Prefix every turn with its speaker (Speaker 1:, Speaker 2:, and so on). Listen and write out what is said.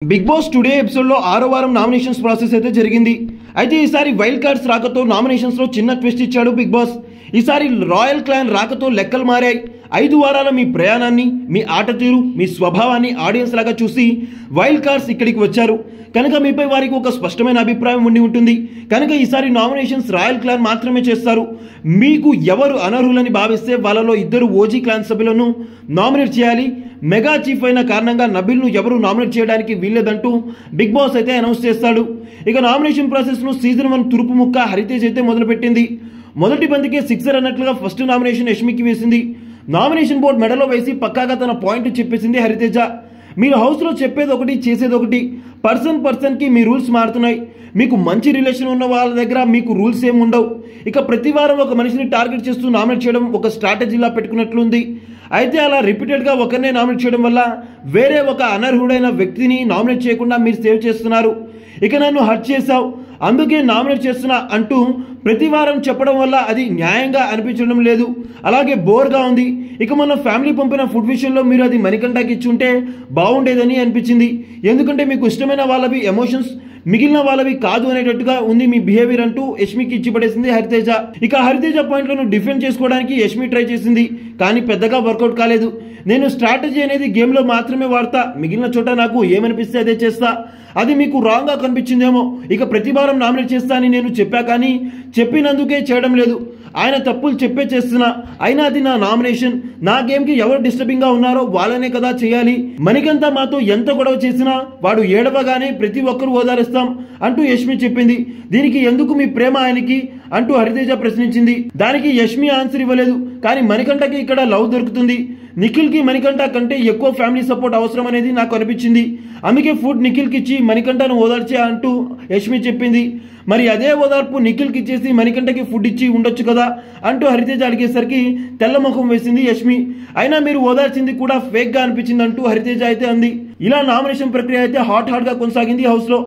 Speaker 1: Big boss today episode లో 6వ వారం నామినేషన్స్ ప్రాసెస్ అయితే జరిగింది. అయితే ఈసారి వైల్డ్ కార్డ్స్ రాకతో నామినేషన్స్ లో చిన్న ట్విస్ట్ ఇచ్చాడు బిగ్ బాస్. ఈసారి రాయల్ క్లాన్ రాకతో లెక్కలు మారాయి. 5 వారాల మీ ప్రయాణాన్ని, మీ ఆట తీరు, మీ స్వభావాన్ని ఆడియన్స్ లాగా చూసి వైల్డ్ కార్డ్స్ ఇక్కడికి వచ్చారు కనుక మీపై వారికి ఒక స్పష్టమైన అభిప్రాయం ఉండి ఉంటుంది. కనుక ఈసారి నామినేషన్స్ రాయల్ క్లాన్ మాత్రమే చేస్తారు. మీకు ఎవరు అనర్హులని భావిస్తే వాళ్ళలో 2 ఓజీ క్లాన్ సభ్యులను నామినేట్ చేయాలి. మెగా చీఫ్ అయిన కారణంగా నబిల్ను ఎవరు నామినేట్ చేయడానికి వీల్లేదంటూ బిగ్ బాస్ అయితే అనౌన్స్ చేస్తాడు. ఇక నామినేషన్ ప్రాసెస్ను సీజన్ 1 తురుపు ముక్క హరితేజ్ అయితే మొదలుపెట్టింది. మొదటి బంతికే 6 అన్నట్లుగా ఫస్ట్ నామినేషన్ యష్మికి వేసింది. నామినేషన్ బోర్డు మెడలో వేసి పక్కాగా తన పాయింట్ చెప్పేసింది హరితేజ. మీరు హౌస్లో చెప్పేది ఒకటి, చేసేది ఒకటి. పర్సన్కి మీ రూల్స్ మారుతున్నాయి. మీకు మంచి రిలేషన్ ఉన్న వాళ్ళ దగ్గర మీకు రూల్స్ ఏమి ఉండవు. ఇక ప్రతి వారం ఒక మనిషిని టార్గెట్ చేస్తూ నామినేట్ చేయడం ఒక స్ట్రాటజీలా పెట్టుకున్నట్లుంది. అయితే అలా రిపీటెడ్గా ఒకరినే నామినేట్ చేయడం వల్ల వేరే ఒక అనర్హుడైన వ్యక్తిని నామినేట్ చేయకుండా మీరు సేవ్ చేస్తున్నారు. ఇక నన్ను హర్ట్ చేశావు అందుకే నామినేట్ చేస్తున్నా అంటూ ప్రతి వారం చెప్పడం వల్ల అది న్యాయంగా అనిపించడం లేదు, అలాగే బోర్గా ఉంది. ఇక మన ఫ్యామిలీ పంపిన ఫుడ్ విషయంలో మీరు అది మణికంఠకి ఇచ్చి ఉంటే బాగుండేదని అనిపించింది. ఎందుకంటే మీకు ఇష్టమైన వాళ్ళవి ఎమోషన్స్, మిగిలిన వాళ్ళవి కాదు అనేటట్టుగా ఉంది మీ బిహేవియర్ అంటూ యష్మికి ఇచ్చి పడేసింది హరితేజ. ఇక హరితేజ పాయింట్లను డిఫెండ్ చేసుకోవడానికి యష్మి ట్రై చేసింది, కానీ పెద్దగా వర్కౌట్ కాలేదు. నేను స్ట్రాటజీ అనేది గేమ్లో మాత్రమే వాడతా, మిగిలిన చోట నాకు ఏమనిపిస్తే అదే చేస్తా. అది మీకు రాంగ్గా కనిపించిందేమో. ఇక ప్రతి వారం నామినేట్ చేస్తా అని నేను చెప్పా, కానీ చెప్పినందుకే చేయడం లేదు. ఆయన తప్పులు చెప్పే చేస్తున్నా, అయినా అది నా నామినేషన్. నా గేమ్కి ఎవరు డిస్టర్బింగ్గా ఉన్నారో వాళ్ళనే కదా చేయాలి. మణికంఠ మాతో ఎంత గొడవ చేసినా వాడు ఏడవగానే ప్రతి ఒక్కరు ఓదారిస్తాం అంటూ యష్మి చెప్పింది. దీనికి ఎందుకు మీ ప్రేమ ఆయనకి అంటూ హరితేజ ప్రశ్నించింది. దానికి యష్మి ఆన్సర్ ఇవ్వలేదు. కానీ మణికంఠకి ఇక్కడ లవ్ దొరుకుతుంది. నిఖిల్కి మణికంఠ కంటే ఎక్కువ ఫ్యామిలీ సపోర్ట్ అవసరం అనేది నాకు అనిపించింది. అందుకే ఫుడ్ నిఖిల్కి ఇచ్చి మణికంఠను ఓదార్చే అంటూ యష్మి చెప్పింది. మరి అదే ఓదార్పు నిఖిల్కి ఇచ్చేసి మణికంఠకి ఫుడ్ ఇచ్చి ఉండొచ్చు కదా అంటూ హరితేజ అడిగేసరికి తెల్లముఖం వేసింది యష్మి. అయినా మీరు ఓదార్చింది కూడా ఫేక్గా అనిపించింది అంటూ హరితేజ అయితే అంది. ఇలా నామినేషన్ ప్రక్రియ అయితే హాట్ గా కొనసాగింది హౌస్లో.